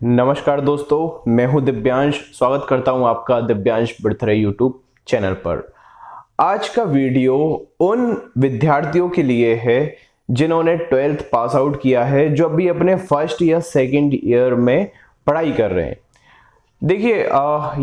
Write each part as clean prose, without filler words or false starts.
नमस्कार दोस्तों, मैं हूं दिव्यांश। स्वागत करता हूं आपका दिव्यांश बर्थडे यूट्यूब चैनल पर। आज का वीडियो उन विद्यार्थियों के लिए है जिन्होंने 12th पास आउट किया है, जो अभी अपने फर्स्ट या सेकंड ईयर में पढ़ाई कर रहे हैं। देखिए,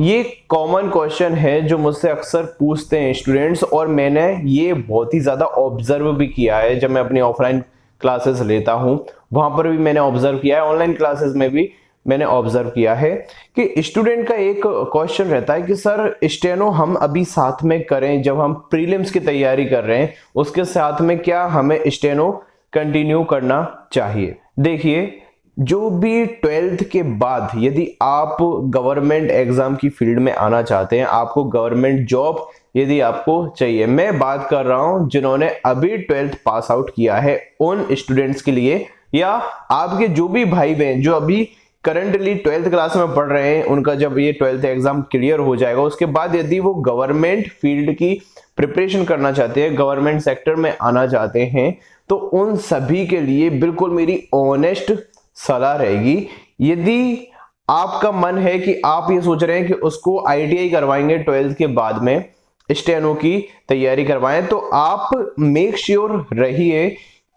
ये कॉमन क्वेश्चन है जो मुझसे अक्सर पूछते हैं स्टूडेंट्स, और मैंने ये बहुत ही ज़्यादा ऑब्जर्व भी किया है। जब मैं अपनी ऑफलाइन क्लासेस लेता हूँ वहाँ पर भी मैंने ऑब्जर्व किया है, ऑनलाइन क्लासेस में भी मैंने ऑब्जर्व किया है कि स्टूडेंट का एक क्वेश्चन रहता है कि सर स्टेनो हम अभी साथ में करें, जब हम प्रीलिम्स की तैयारी कर रहे हैं उसके साथ में क्या हमें स्टेनो कंटिन्यू करना चाहिए। देखिए, जो भी 12th के बाद यदि आप गवर्नमेंट एग्जाम की फील्ड में आना चाहते हैं, आपको गवर्नमेंट जॉब यदि आपको चाहिए, मैं बात कर रहा हूं जिन्होंने अभी 12th पास आउट किया है उन स्टूडेंट्स के लिए, या आपके जो भी भाई बहन जो अभी करंटली 12th क्लास में पढ़ रहे हैं, उनका जब ये 12th एग्जाम क्लियर हो जाएगा उसके बाद यदि वो गवर्नमेंट फील्ड की प्रिपरेशन करना चाहते हैं, गवर्नमेंट सेक्टर में आना चाहते हैं, तो उन सभी के लिए बिल्कुल मेरी ऑनेस्ट सलाह रहेगी। यदि आपका मन है कि आप ये सोच रहे हैं कि उसको ITI करवाएंगे 12th के बाद में, स्टेनो की तैयारी करवाएं, तो आप मेक श्योर रहिए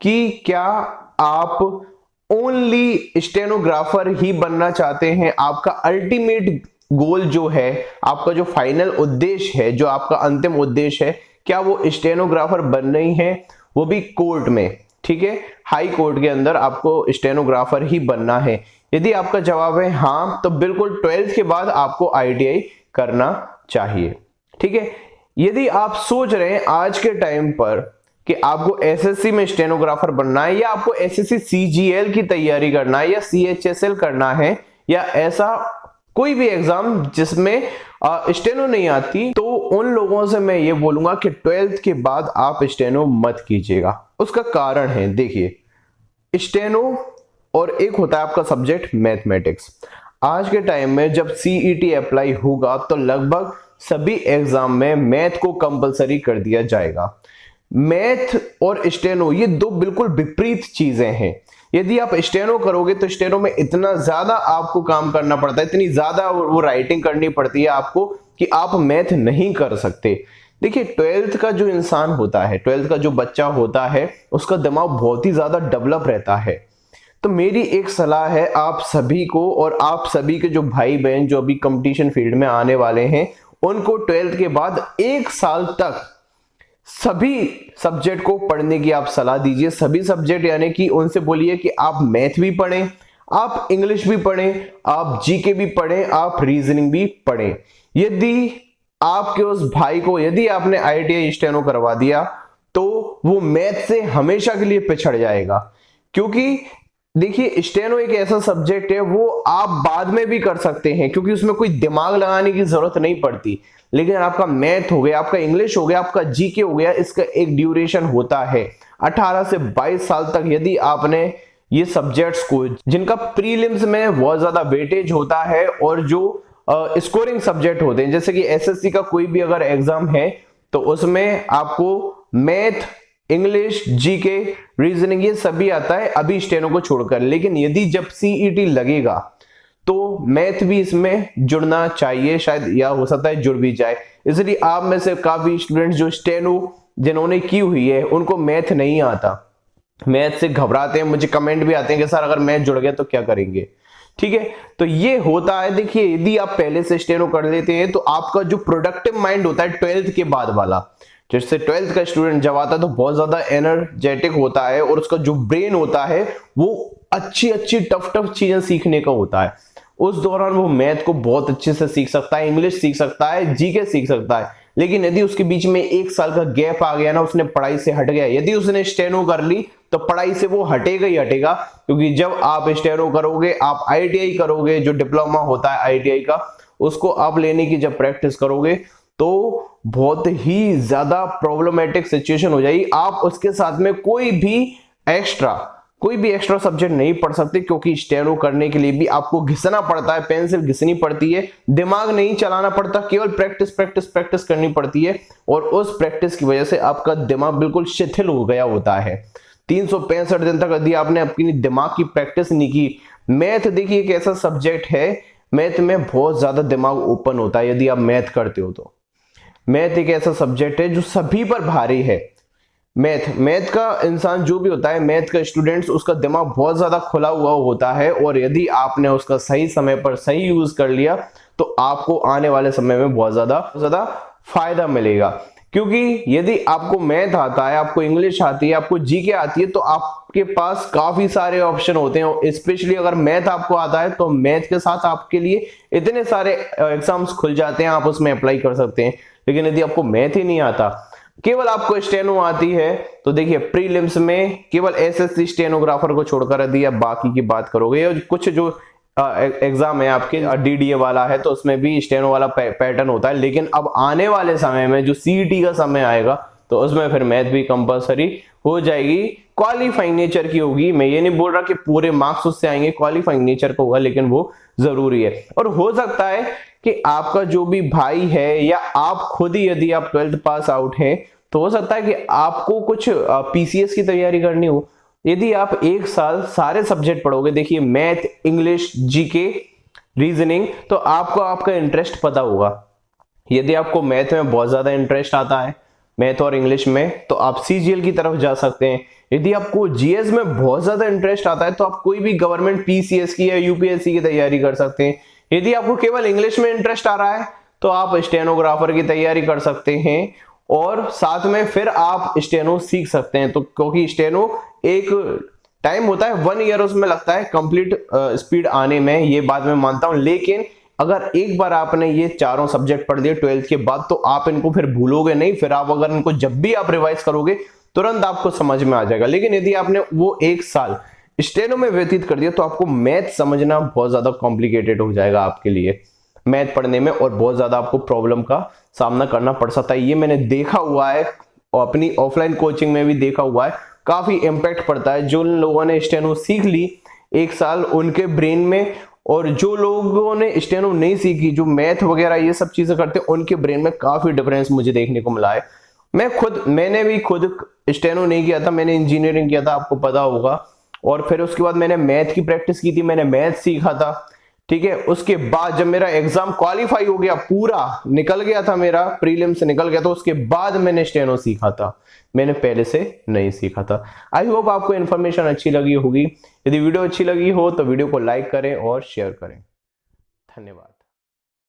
कि क्या आप ओनली स्टेनोग्राफर ही बनना चाहते हैं। आपका अल्टीमेट गोल जो है, आपका जो फाइनल उद्देश्य है, जो आपका अंतिम उद्देश्य है, क्या वो स्टेनोग्राफर बनना ही है, वो भी कोर्ट में, ठीक है, हाई कोर्ट के अंदर आपको स्टेनोग्राफर ही बनना है। यदि आपका जवाब है हाँ, तो बिल्कुल 12th के बाद आपको ITI करना चाहिए, ठीक है। यदि आप सोच रहे हैं आज के टाइम पर कि आपको SSC में स्टेनोग्राफर बनना है, या आपको SSC CGL की तैयारी करना है, या CHSL करना है, या ऐसा कोई भी एग्जाम जिसमें स्टेनो नहीं आती, तो उन लोगों से मैं ये बोलूंगा कि 12th के बाद आप स्टेनो मत कीजिएगा। उसका कारण है, देखिए, स्टेनो और एक होता है आपका सब्जेक्ट मैथमेटिक्स। आज के टाइम में जब CET अप्लाई होगा तो लगभग सभी एग्जाम में मैथ को कंपलसरी कर दिया जाएगा। मैथ और स्टेनो ये दो बिल्कुल विपरीत चीजें हैं। यदि आप स्टेनो करोगे तो स्टेनो में इतना ज्यादा आपको काम करना पड़ता है, इतनी ज्यादा वो राइटिंग करनी पड़ती है आपको कि आप मैथ नहीं कर सकते। देखिए, 12th का जो इंसान होता है, 12th का जो बच्चा होता है, उसका दिमाग बहुत ही ज्यादा डेवलप रहता है। तो मेरी एक सलाह है आप सभी को, और आप सभी के जो भाई बहन जो अभी कंपटीशन फील्ड में आने वाले हैं, उनको 12th के बाद 1 साल तक सभी सब्जेक्ट को पढ़ने की आप सलाह दीजिए। सभी सब्जेक्ट यानी कि उनसे बोलिए कि आप मैथ भी पढ़ें, आप इंग्लिश भी पढ़ें, आप GK भी पढ़ें, आप रीजनिंग भी पढ़ें। यदि आपके उस भाई को, यदि आपने ITI स्टेनो करवा दिया, तो वो मैथ से हमेशा के लिए पिछड़ जाएगा। क्योंकि देखिए, स्टेनो एक ऐसा सब्जेक्ट है वो आप बाद में भी कर सकते हैं, क्योंकि उसमें कोई दिमाग लगाने की जरूरत नहीं पड़ती। लेकिन आपका मैथ हो गया, आपका इंग्लिश हो गया, आपका GK हो गया, इसका एक ड्यूरेशन होता है 18 से 22 साल तक। यदि आपने ये सब्जेक्ट्स को, जिनका प्रीलिम्स में बहुत ज्यादा वेटेज होता है, और जो स्कोरिंग सब्जेक्ट होते हैं, जैसे कि SSC का कोई भी अगर एग्जाम है तो उसमें आपको मैथ, इंग्लिश, GK, रीजनिंग ये सभी आता है अभी स्टेनो को छोड़कर। लेकिन यदि जब CET लगेगा तो मैथ भी इसमें जुड़ना चाहिए, शायद या हो सकता है जुड़ भी जाए। इसलिए आप में से काफी स्टूडेंट्स जो स्टेनो जिन्होंने की हुई है उनको मैथ नहीं आता, मैथ से घबराते हैं, मुझे कमेंट भी आते हैं कि सर अगर मैथ जुड़ गया तो क्या करेंगे, ठीक है। तो ये होता है। देखिए, यदि आप पहले से स्टेनो कर लेते हैं तो आपका जो प्रोडक्टिव माइंड होता है 12th के बाद वाला, जैसे 12th का स्टूडेंट जब आता है तो बहुत ज्यादा एनर्जेटिक होता है, और उसका जो ब्रेन होता है वो अच्छी अच्छी टफ चीजें सीखने का होता है। उस दौरान वो मैथ को बहुत अच्छे से सीख सकता है, इंग्लिश सीख सकता है, GK सीख सकता है। लेकिन यदि उसके बीच में 1 साल का गैप आ गया ना, उसने पढ़ाई से हट गया, यदि उसने स्टेनो कर ली तो पढ़ाई से वो हटेगा ही हटेगा। क्योंकि जब आप स्टेनो करोगे, आप ITI करोगे, जो डिप्लोमा होता है ITI का, उसको आप लेने की जब प्रैक्टिस करोगे तो बहुत ही ज्यादा प्रॉब्लमेटिक सिचुएशन हो जाएगी। आप उसके साथ में कोई भी एक्स्ट्रा सब्जेक्ट नहीं पढ़ सकते, क्योंकि स्टेनो करने के लिए भी आपको घिसना पड़ता है, पेंसिल घिसनी पड़ती है, दिमाग नहीं चलाना पड़ता, केवल प्रैक्टिस करनी पड़ती है। और उस प्रैक्टिस की वजह से आपका दिमाग बिल्कुल शिथिल हो गया होता है। 365 दिन तक यदि आपने अपनी दिमाग की प्रैक्टिस नहीं की, मैथ देखिए एक ऐसा सब्जेक्ट है, मैथ में बहुत ज्यादा दिमाग ओपन होता है यदि आप मैथ करते हो तो। मैथ एक ऐसा सब्जेक्ट है जो सभी पर भारी है। मैथ का इंसान जो भी होता है, मैथ का स्टूडेंट्स, उसका दिमाग बहुत ज्यादा खुला हुआ होता है, और यदि आपने उसका सही समय पर सही यूज कर लिया तो आपको आने वाले समय में बहुत ज्यादा फायदा मिलेगा। क्योंकि यदि आपको मैथ आता है, आपको इंग्लिश आती है, आपको जीके आती है, तो आपके पास काफी सारे ऑप्शन होते हैं। स्पेशली अगर मैथ आपको आता है तो मैथ के साथ आपके लिए इतने सारे एग्जाम्स खुल जाते हैं, आप उसमें अप्लाई कर सकते हैं। लेकिन यदि आपको मैथ ही नहीं आता, केवल आपको स्टेनो आती है, तो देखिए प्रीलिम्स में केवल एसएससी स्टेनोग्राफर को छोड़कर यदि आप बाकी की बात करोगे, और कुछ जो एग्जाम है आपके डीडीए वाला है तो उसमें भी स्टेनो वाला पैटर्न होता है। लेकिन अब आने वाले समय में जो सीईटी का समय आएगा तो उसमें फिर मैथ भी कंपलसरी हो जाएगी, क्वालिफाइंग नेचर की होगी। मैं ये नहीं बोल रहा कि पूरे मार्क्स उससे आएंगे, क्वालिफाइंग नेचर का होगा, लेकिन वो जरूरी है। और हो सकता है कि आपका जो भी भाई है या आप खुद ही, यदि आप 12th पास आउट हैं, तो हो सकता है कि आपको कुछ पीसीएस की तैयारी करनी हो। यदि आप एक साल सारे सब्जेक्ट पढ़ोगे, देखिए मैथ, इंग्लिश, जीके, रीजनिंग, तो आपको आपका इंटरेस्ट पता होगा। यदि आपको मैथ में बहुत ज्यादा इंटरेस्ट आता है, मैथ और इंग्लिश में, तो आप सीजीएल की तरफ जा सकते हैं। यदि आपको जीएस में बहुत ज्यादा इंटरेस्ट आता है तो आप कोई भी गवर्नमेंट पीसीएस की या यूपीएससी की तैयारी कर सकते हैं। यदि आपको केवल इंग्लिश में इंटरेस्ट आ रहा है तो आप स्टेनोग्राफर की तैयारी कर सकते हैं, और साथ में फिर आप स्टेनो सीख सकते हैं। तो क्योंकि स्टेनो एक टाइम होता है, 1 ईयर उसमें लगता है कंप्लीट स्पीड आने में, ये बात मैं मानता हूं। लेकिन अगर एक बार आपने ये चारों सब्जेक्ट पढ़ दिए 12th के बाद, तो आप इनको फिर भूलोगे नहीं। फिर आप अगर इनको जब भी आप रिवाइज करोगे तुरंत आपको समझ में आ जाएगा। लेकिन यदि आपने वो एक साल स्टेनो में व्यतीत कर दिया तो आपको मैथ समझना बहुत ज्यादा कॉम्प्लिकेटेड हो जाएगा आपके लिए, मैथ पढ़ने में, और बहुत ज्यादा आपको प्रॉब्लम का सामना करना पड़ सकता है। ये मैंने देखा हुआ है और अपनी ऑफलाइन कोचिंग में भी देखा हुआ है, काफी इंपैक्ट पड़ता है। जो लोगों ने स्टेनो सीख ली एक साल, उनके ब्रेन में, और जो लोगों ने स्टेनो नहीं सीखी, जो मैथ वगैरह ये सब चीजें करते हैं, उनके ब्रेन में काफी डिफरेंस मुझे देखने को मिला है। मैंने भी खुद स्टेनो नहीं किया था, मैंने इंजीनियरिंग किया था, आपको पता होगा। और फिर उसके बाद मैंने मैथ की प्रैक्टिस की थी, मैंने मैथ सीखा था, ठीक है। उसके बाद जब मेरा एग्जाम क्वालिफाई हो गया, पूरा निकल गया था, मेरा प्रीलिम से निकल गया, तो उसके बाद मैंने स्टेनो सीखा था, मैंने पहले से नहीं सीखा था। आई होप आपको इन्फॉर्मेशन अच्छी लगी होगी। यदि वीडियो अच्छी लगी हो तो वीडियो को लाइक करें और शेयर करें। धन्यवाद।